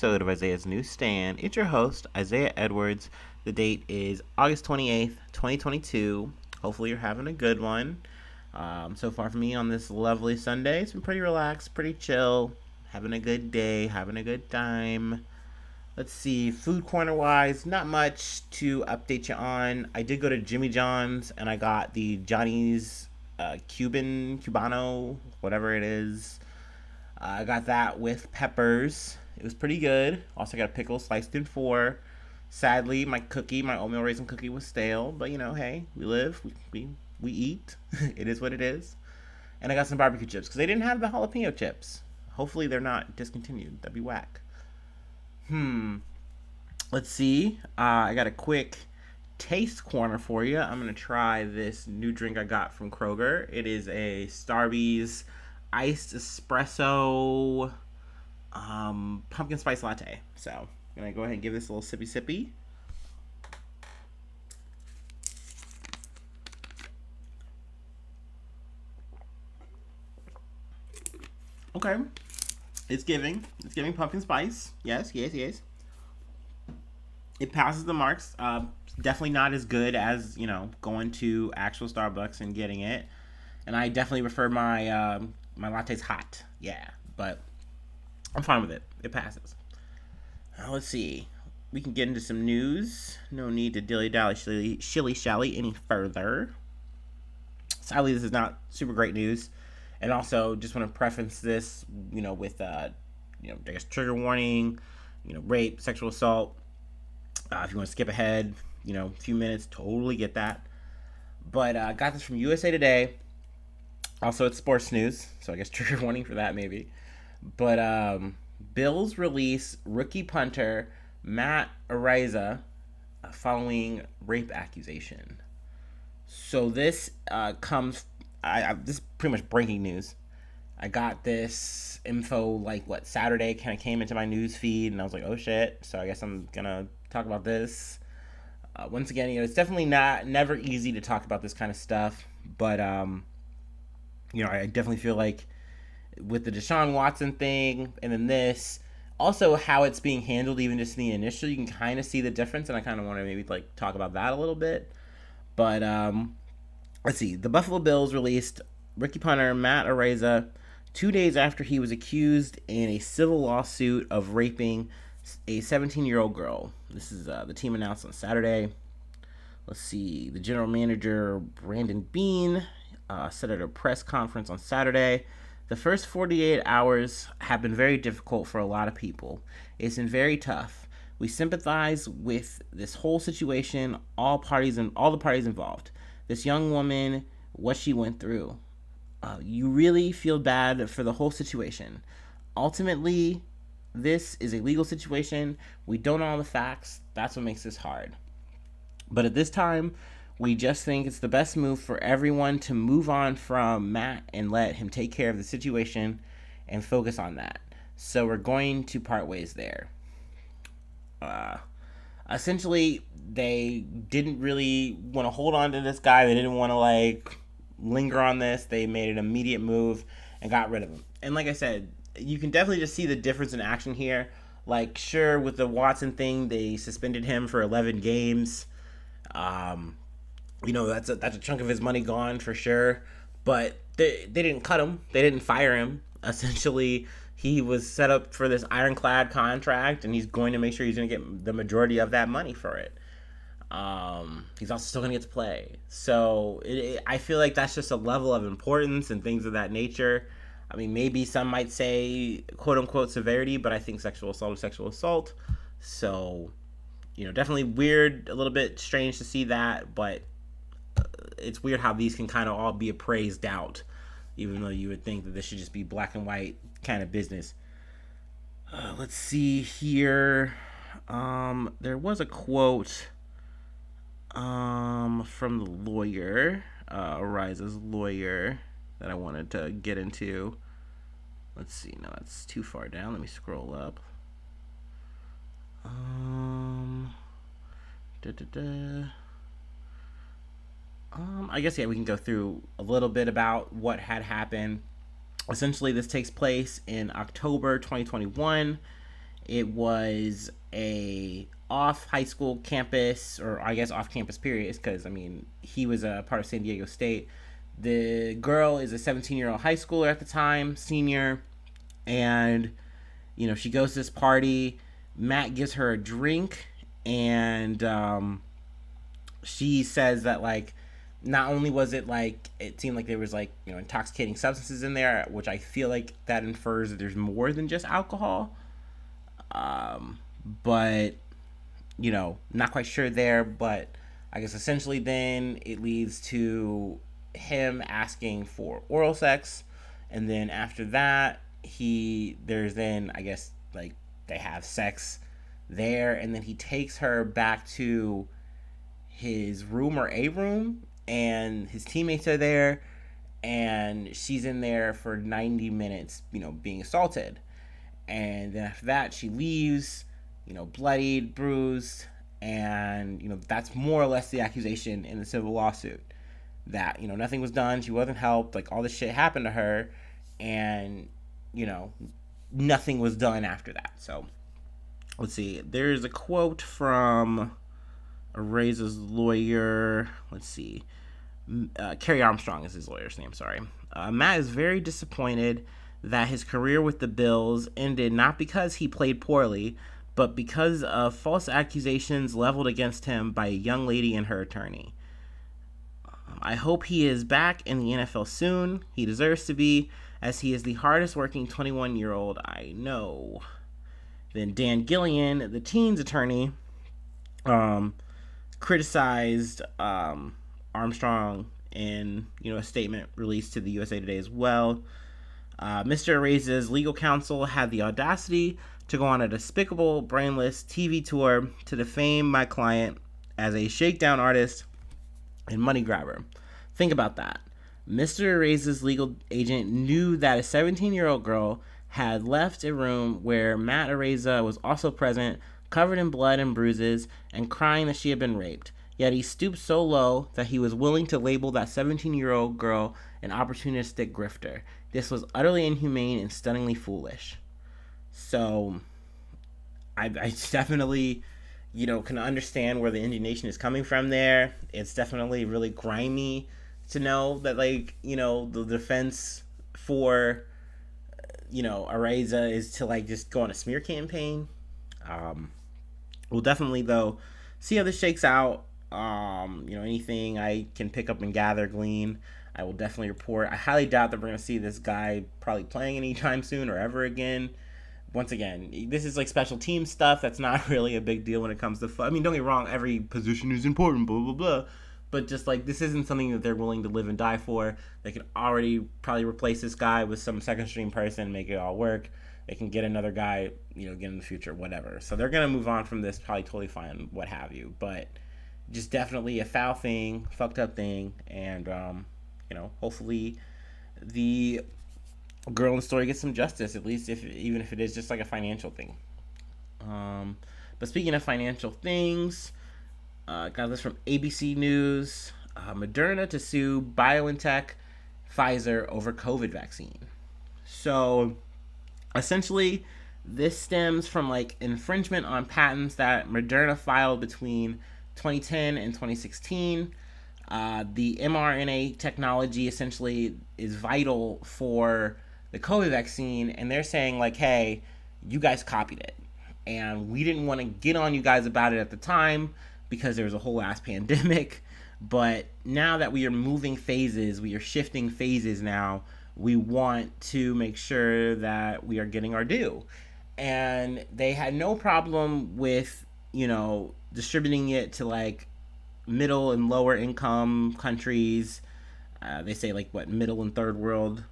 episode of Isaiah's Newsstand. It's your host, Isaiah Edwards. The date is August 28th, 2022. Hopefully, you're having a good one. So far for me on this lovely Sunday, it's been pretty relaxed, pretty chill, having a good day, having a good time. Let's see, food corner wise, not much to update you on. I did go to Jimmy John's and I got the Johnny's Cubano, whatever it is. I got that with peppers. It was pretty good. Also got a pickle sliced in four. Sadly, my oatmeal raisin cookie was stale. But hey, we live, we eat. It is what it is. And I got some barbecue chips because they didn't have the jalapeno chips. Hopefully they're not discontinued. That'd be whack. Let's see. I got a quick taste corner for you. I'm gonna try this new drink I got from Kroger. It is a Starbucks iced espresso pumpkin spice latte. So I'm gonna go ahead and give this a little sippy sippy. Okay, it's giving pumpkin spice. Yes, yes, yes. It passes the marks. Definitely not as good as going to actual Starbucks and getting it. And I definitely prefer my lattes hot. Yeah, but I'm fine with it. It passes. Let's see. We can get into some news. No need to dilly dally shilly shally any further. Sadly, this is not super great news. And also, just want to preface this, with I guess trigger warning, rape, sexual assault. If you want to skip ahead, a few minutes, totally get that. But got this from USA Today. Also, it's sports news, so I guess trigger warning for that maybe. But Bills release rookie punter Matt Araiza following rape accusation. So this comes. This is pretty much breaking news. I got this info Saturday, kind of came into my news feed, and I was like, oh shit. So I guess I'm gonna talk about this. Once again, it's definitely never easy to talk about this kind of stuff, but I definitely feel like with the Deshaun Watson thing and then this, also how it's being handled, even just in the initial, you can kind of see the difference, and I kind of want to maybe talk about that a little bit. But let's see. The Buffalo Bills released rookie punter Matt Araiza 2 days after he was accused in a civil lawsuit of raping a 17-year-old girl. This is the team announced on Saturday. Let's see. The general manager, Brandon Bean, said at a press conference on Saturday, the first 48 hours have been very difficult for a lot of people. It's been very tough. We sympathize with this whole situation, all the parties involved. This young woman, what she went through. You really feel bad for the whole situation. Ultimately, this is a legal situation. We don't know all the facts. That's what makes this hard. But at this time, we just think it's the best move for everyone to move on from Matt and let him take care of the situation and focus on that. So we're going to part ways there. Essentially, they didn't really want to hold on to this guy. They didn't want to linger on this. They made an immediate move and got rid of him. And like I said, you can definitely just see the difference in action here. Sure, with the Watson thing, they suspended him for 11 games. That's a chunk of his money gone for sure. But they didn't cut him. They didn't fire him. Essentially, he was set up for this ironclad contract, and he's going to make sure he's going to get the majority of that money for it. He's also still going to get to play. So I feel like that's just a level of importance and things of that nature. I mean, maybe some might say quote-unquote severity, but I think sexual assault is sexual assault. So, definitely weird, a little bit strange to see that, but it's weird how these can kind of all be appraised out, even though you would think that this should just be black and white kind of business. Let's see here. There was a quote from the lawyer, Araiza's lawyer, that I wanted to get into. Let's see. No, that's too far down. Let me scroll up. I guess, we can go through a little bit about what had happened. Essentially, this takes place in October 2021. It was a off high school campus, or I guess off campus period, because I mean he was a part of San Diego State. The girl is a 17-year-old high schooler at the time, senior, and she goes to this party. Matt gives her a drink, and she says that like not only was it like it seemed like there was like intoxicating substances in there, which I feel like that infers that there's more than just alcohol. But not quite sure there. But I guess essentially then it leads to him asking for oral sex, and then after that there's then I guess like they have sex there, and then he takes her back to his room or a room, and his teammates are there, and she's in there for 90 minutes, being assaulted. And then after that, she leaves, bloodied, bruised, and, that's more or less the accusation in the civil lawsuit. That, nothing was done, she wasn't helped, like, all this shit happened to her, and, nothing was done after that. So, let's see. There's a quote from Araiza's lawyer. Let's see. Kerry Armstrong is his lawyer's name, sorry. Matt is very disappointed that his career with the Bills ended not because he played poorly, but because of false accusations leveled against him by a young lady and her attorney. I hope he is back in the NFL soon. He deserves to be, as he is the hardest working 21-year-old I know. Then Dan Gillian, the team's attorney, criticized Armstrong in a statement released to the USA Today as well. Mr. Araiza's legal counsel had the audacity to go on a despicable, brainless TV tour to defame my client as a shakedown artist and money grabber. Think about that. Mr. Araiza's legal agent knew that a 17-year-old girl had left a room where Matt Araiza was also present, covered in blood and bruises, and crying that she had been raped. Yet he stooped so low that he was willing to label that 17-year-old girl an opportunistic grifter. This was utterly inhumane and stunningly foolish. So, I definitely, can understand where the indignation is coming from there. It's definitely really grimy to know that, like, the defense for, Araiza is to, like, just go on a smear campaign. We'll definitely, though, see how this shakes out. Anything I can pick up and glean, I will definitely report. I highly doubt that we're going to see this guy probably playing anytime soon or ever again. Once again, this is like special team stuff. That's not really a big deal when it comes to I mean, don't get me wrong, every position is important, blah, blah, blah. But just like, this isn't something that they're willing to live and die for. They can already probably replace this guy with some second stream person, make it all work. They can get another guy, get in the future, whatever. So they're going to move on from this, probably totally fine, what have you. But just definitely a foul thing, fucked up thing, and hopefully the girl in the story gets some justice, at least even if it is just like a financial thing. But speaking of financial things, got this from ABC News. Moderna to sue BioNTech, Pfizer over COVID vaccine. So essentially, this stems from like infringement on patents that Moderna filed between 2010 and 2016. The mRNA technology essentially is vital for the COVID vaccine, and they're saying like, hey, you guys copied it, and we didn't want to get on you guys about it at the time because there was a whole ass pandemic, but now that we are moving phases, we are shifting phases now, we want to make sure that we are getting our due. And they had no problem with, distributing it to like middle and lower income countries. They say like middle and third world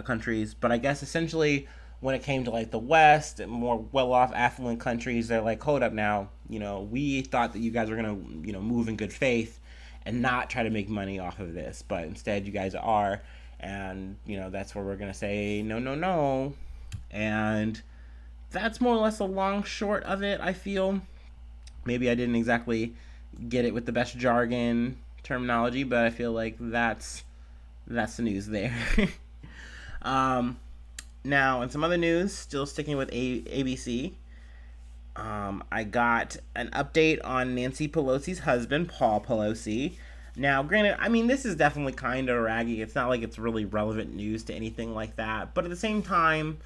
countries, but I guess essentially when it came to like the West and more well-off affluent countries, they're like, hold up now, we thought that you guys were gonna move in good faith and not try to make money off of this, but instead you guys are, and that's where we're gonna say no. And that's more or less a long short of it. I feel maybe I didn't exactly get it with the best jargon terminology, but I feel like that's the news there. Now, in some other news, still sticking with ABC, I got an update on Nancy Pelosi's husband, Paul Pelosi. Now, granted, I mean, this is definitely kind of raggy. It's not like it's really relevant news to anything like that. But at the same time,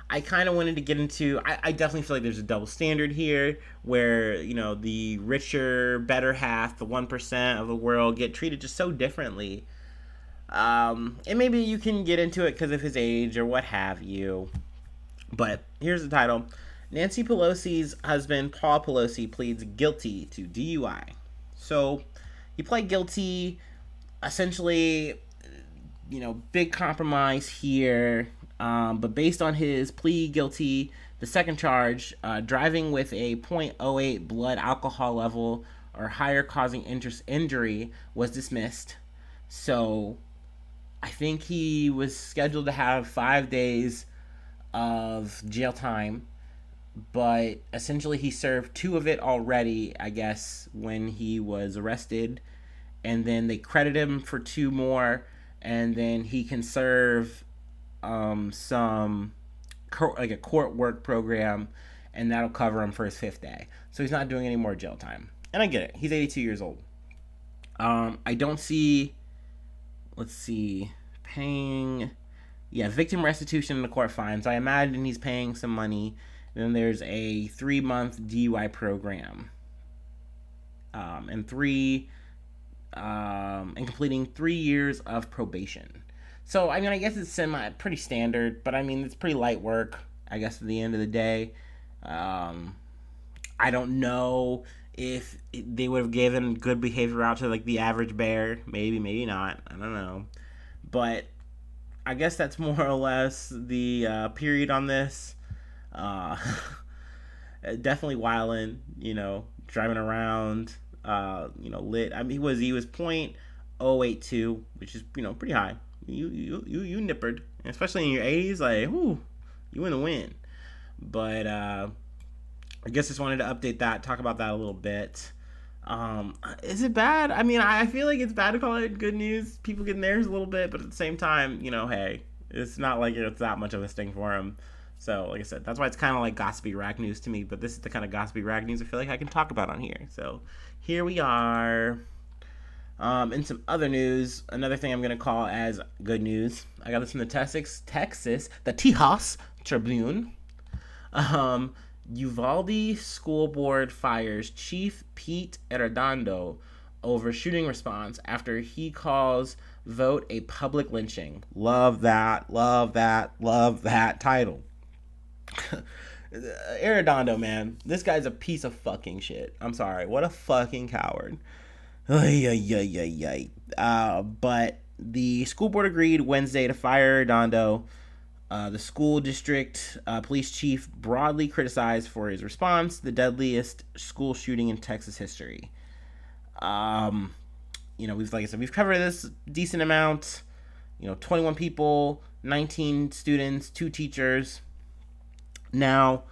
I kind of wanted to get into. I definitely feel like there's a double standard here where, the richer, better half, the 1% of the world get treated just so differently. And maybe you can get into it because of his age or what have you. But here's the title. Nancy Pelosi's husband, Paul Pelosi, pleads guilty to DUI. So he pled guilty, essentially, big compromise here. But based on his plea guilty, the second charge, driving with a .08 blood alcohol level or higher causing injury, was dismissed. So I think he was scheduled to have 5 days of jail time, but essentially he served 2 of it already, I guess, when he was arrested, and then they credit him for 2 more, and then he can serve some like a court work program, and that'll cover him for his 5th day. So he's not doing any more jail time, and I get it. He's 82 years old. I don't see. Let's see, paying. Yeah, victim restitution in the court fines. I imagine he's paying some money. Then there's a 3-month DUI program, and completing 3 years of probation. So I mean, I guess it's pretty standard, but I mean it's pretty light work, I guess, at the end of the day. I don't know if they would have given good behavior out to like the average bear. Maybe not. I don't know, but I guess that's more or less the period on this. Definitely wildin', driving around, lit. I mean, he was .082, which is pretty high. You nippered, especially in your 80s. Like, whoo, you in the win. But I guess just wanted to update that, talk about that a little bit. Is it bad? I mean, I feel like it's bad to call it good news. People getting theirs a little bit, but at the same time, hey, it's not like it's that much of a sting for him. So, like I said, that's why it's kind of like gossipy rag news to me. But this is the kind of gossipy rag news I feel like I can talk about on here. So, here we are. In some other news, another thing I'm going to call as good news. I got this from the Texas, the Tejas Tribune. Uvalde School Board fires Chief Pete Arredondo over shooting response after he calls vote a public lynching. Love that title. Arredondo, man. This guy's a piece of fucking shit. I'm sorry. What a fucking coward. But the school board agreed Wednesday to fire Arredondo. The school district police chief broadly criticized for his response, the deadliest school shooting in Texas history. We've covered this decent amount. 21 people, 19 students, 2 teachers. Now,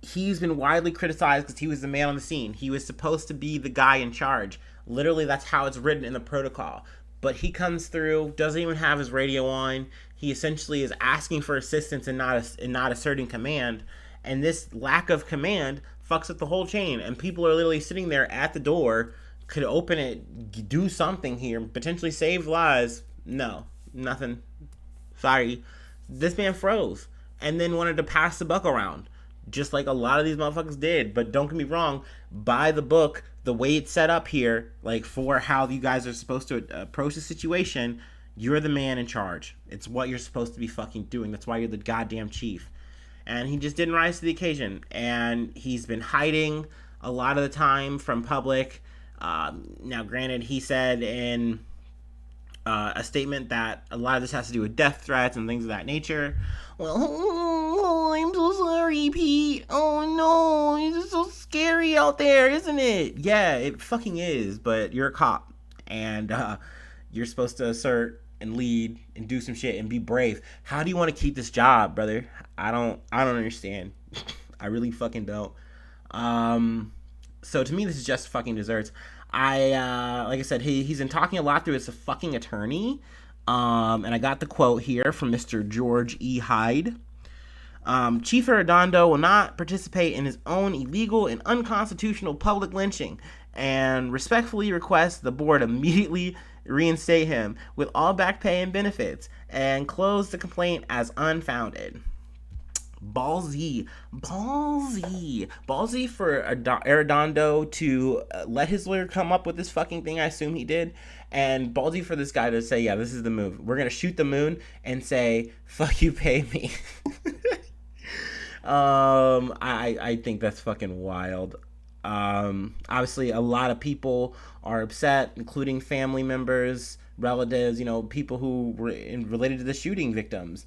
he's been widely criticized because he was the man on the scene. He was supposed to be the guy in charge. Literally, that's how it's written in the protocol. But he comes through, doesn't even have his radio on. He essentially is asking for assistance and not asserting command. And this lack of command fucks up the whole chain. And people are literally sitting there at the door, could open it, do something here, potentially save lives. No, nothing. Sorry. This man froze and then wanted to pass the buck around, just like a lot of these motherfuckers did. But don't get me wrong, by the book, the way it's set up here, like for how you guys are supposed to approach the situation, you're the man in charge. It's what you're supposed to be fucking doing. That's why you're the goddamn chief. And he just didn't rise to the occasion. And he's been hiding a lot of the time from public. Now, granted, he said in a statement that a lot of this has to do with death threats and things of that nature. Well, I'm so sorry, Pete. Oh no, it's so scary out there, isn't it? Yeah, it fucking is. But you're a cop, and you're supposed to assert and lead and do some shit and be brave. How do you want to keep this job, brother? I don't understand. I really fucking don't. So to me, this is just fucking desserts. Like I said, he's been talking a lot through his fucking attorney. And I got the quote here from Mr. George E. Hyde. Chief Arredondo will not participate in his own illegal and unconstitutional public lynching and respectfully requests the board immediately reinstate him with all back pay and benefits and close the complaint as unfounded. Ballsy for Arredondo to let his lawyer come up with this fucking thing. I assume he did, and ballsy for this guy to say, "Yeah, this is the move. We're gonna shoot the moon and say, fuck you, pay me." I think that's fucking wild. Obviously, a lot of people are upset, including family members, relatives, people who were related to the shooting victims.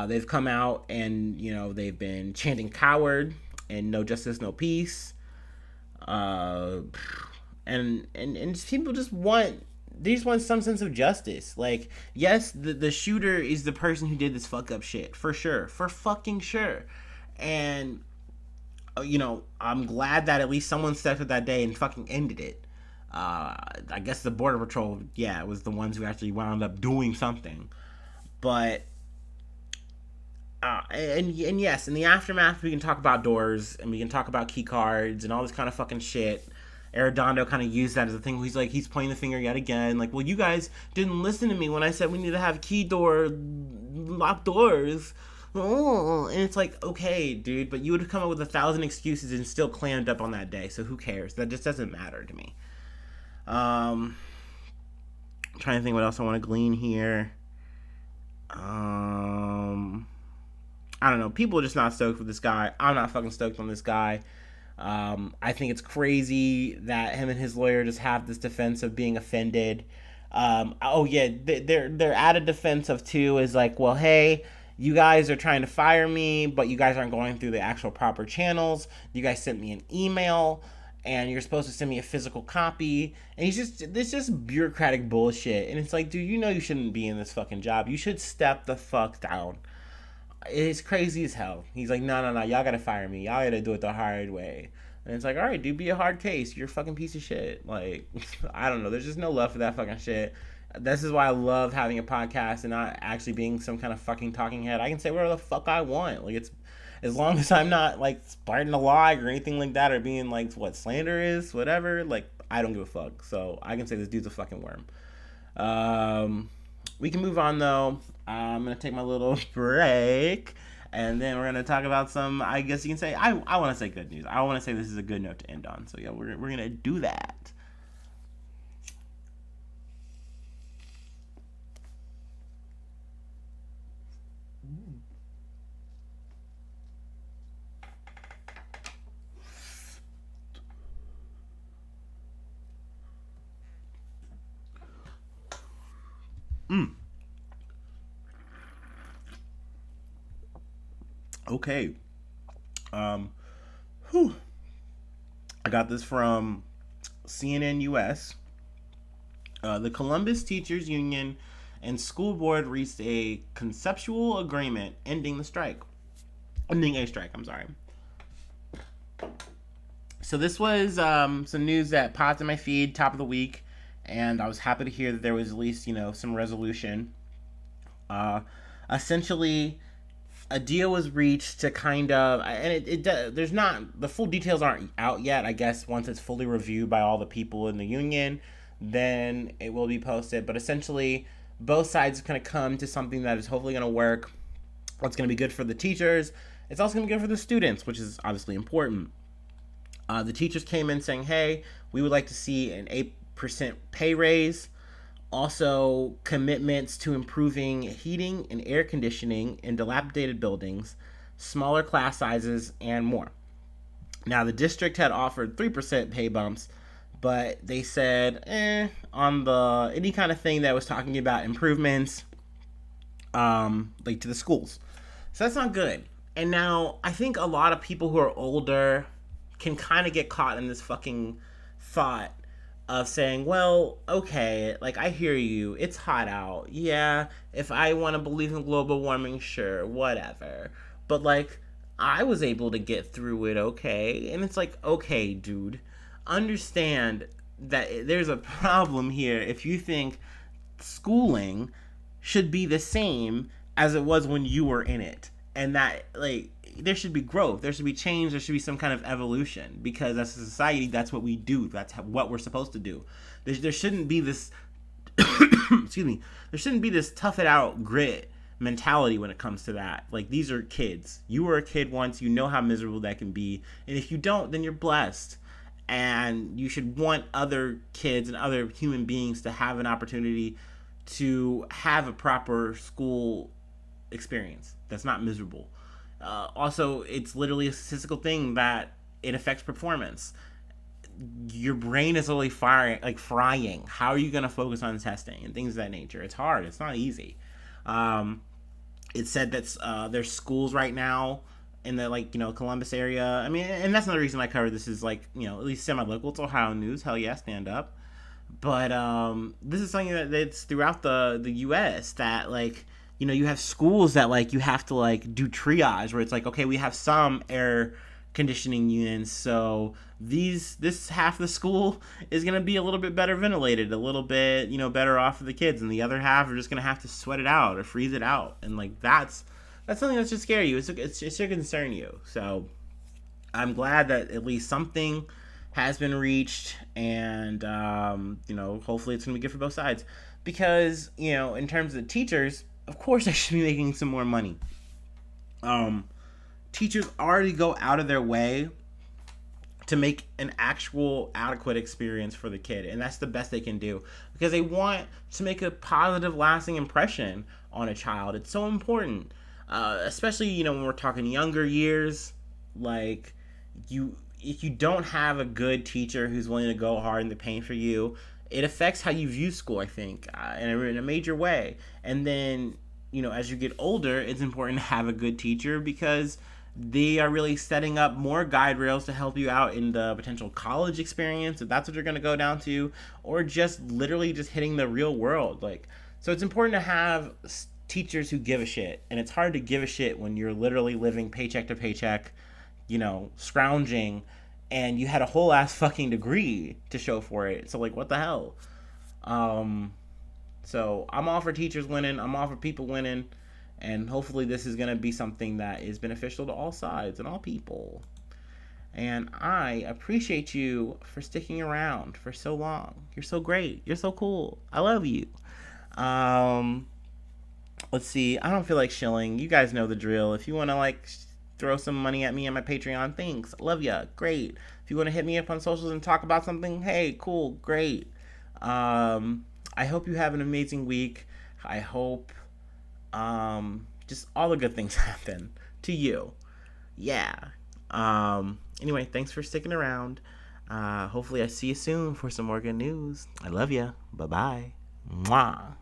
They've come out and, they've been chanting coward and no justice, no peace. And people just want, they just want some sense of justice. Like, yes, the shooter is the person who did this fuck up shit, for sure, for fucking sure. And, I'm glad that at least someone stepped up that day and fucking ended it. I guess the Border Patrol, was the ones who actually wound up doing something. But, and yes, in the aftermath, we can talk about doors, and we can talk about key cards, and all this kind of fucking shit. Arredondo kind of used that as a thing. He's pointing the finger yet again. Like, well, you guys didn't listen to me when I said we need to have locked doors. Oh, and it's like, okay, dude, but you would have come up with 1,000 excuses and still clammed up on that day. So who cares? That just doesn't matter to me. I'm trying to think what else I want to glean here. I don't know. People are just not stoked with this guy. I'm not fucking stoked on this guy. I think it's crazy that him and his lawyer just have this defense of being offended. Their added defense of too is like, well, hey, you guys are trying to fire me, but you guys aren't going through the actual proper channels. You guys sent me an email, and you're supposed to send me a physical copy. And this just bureaucratic bullshit. And it's like, dude, you shouldn't be in this fucking job. You should step the fuck down. It's crazy as hell. He's like, no, y'all gotta fire me. Y'all gotta do it the hard way. And it's like, all right, dude, be a hard case. You're a fucking piece of shit. Like, I don't know. There's just no love for that fucking shit. This is why I love having a podcast and not actually being some kind of fucking talking head. I can say whatever the fuck I want. Like, it's as long as I'm not like spreading a lie or anything like that, or being like what slander is, whatever. Like, I don't give a fuck. So I can say this dude's a fucking worm. We can move on though. I'm gonna take my little break, and then we're gonna talk about some. I guess you can say I want to say good news. I want to say this is a good note to end on. So yeah, we're gonna do that. Okay. I got this from CNN US. The Columbus Teachers Union and school board reached a conceptual agreement ending a strike. I'm sorry. So this was some news that popped in my feed, top of the week, and I was happy to hear that there was at least some resolution. Essentially, a deal was reached to kind of, and there's not, the full details aren't out yet. I guess once it's fully reviewed by all the people in the union, then it will be posted. But essentially, both sides are going to come to something that is hopefully going to work. It's going to be good for the teachers. It's also going to be good for the students, which is obviously important. The teachers came in saying, hey, we would like to see an 8% pay raise. Also, commitments to improving heating and air conditioning in dilapidated buildings, smaller class sizes, and more. Now, the district had offered 3% pay bumps, but they said, on any kind of thing that was talking about improvements, like to the schools. So that's not good. And now, I think a lot of people who are older can kind of get caught in this fucking thought of saying, well, okay, like, I hear you, it's hot out, yeah, if I want to believe in global warming, sure, whatever, but, like, I was able to get through it okay, and it's like, okay, dude, understand that there's a problem here if you think schooling should be the same as it was when you were in it. and that like there should be growth, there should be change, there should be some kind of evolution, because as a society, that's what we do, that's what we're supposed to do. There shouldn't be this excuse me, there shouldn't be this tough it out grit mentality when it comes to that. Like, these are kids. You were a kid once, you know how miserable that can be, and if you don't, then you're blessed. And you should want other kids and other human beings to have an opportunity to have a proper school experience that's not miserable. Also, it's literally a statistical thing that it affects performance. Your brain is literally frying. How are you going to focus on testing and things of that nature? It's hard. It's not easy. It said that there's schools right now in the Columbus area. I mean, and that's another reason I cover this, is at least semi-local. It's Ohio news. Hell yeah, stand up. But this is something that's throughout the U.S. that you have schools that you have to do triage, where it's okay, we have some air conditioning units, so this half of the school is going to be a little bit better ventilated, a little bit better off for the kids, and the other half are just going to have to sweat it out or freeze it out. And that's something that should scare you. It should concern you. So I'm glad that at least something has been reached, and hopefully it's going to be good for both sides, because in terms of the teachers, of course they should be making some more money. Teachers already go out of their way to make an actual adequate experience for the kid, and that's the best they can do, because they want to make a positive, lasting impression on a child. It's so important, especially when we're talking younger years. If you don't have a good teacher who's willing to go hard in the paint for you, it affects how you view school, I think, in a major way. And then as you get older, it's important to have a good teacher, because they are really setting up more guide rails to help you out in the potential college experience, if that's what you're going to go down to, or just literally just hitting the real world. So it's important to have teachers who give a shit, and it's hard to give a shit when you're literally living paycheck to paycheck, scrounging, and you had a whole ass fucking degree to show for it. So what the hell? So I'm all for teachers winning, I'm all for people winning. And hopefully this is going to be something that is beneficial to all sides and all people. And I appreciate you for sticking around for so long. You're so great. You're so cool. I love you. Let's see. I don't feel like shilling. You guys know the drill. If you want to throw some money at me on my Patreon, thanks. Love ya. Great. If you want to hit me up on socials and talk about something, hey, cool. Great. I hope you have an amazing week. I hope just all the good things happen to you. Yeah. Anyway, thanks for sticking around. Hopefully I see you soon for some more good news. I love ya. Bye-bye. Mwah.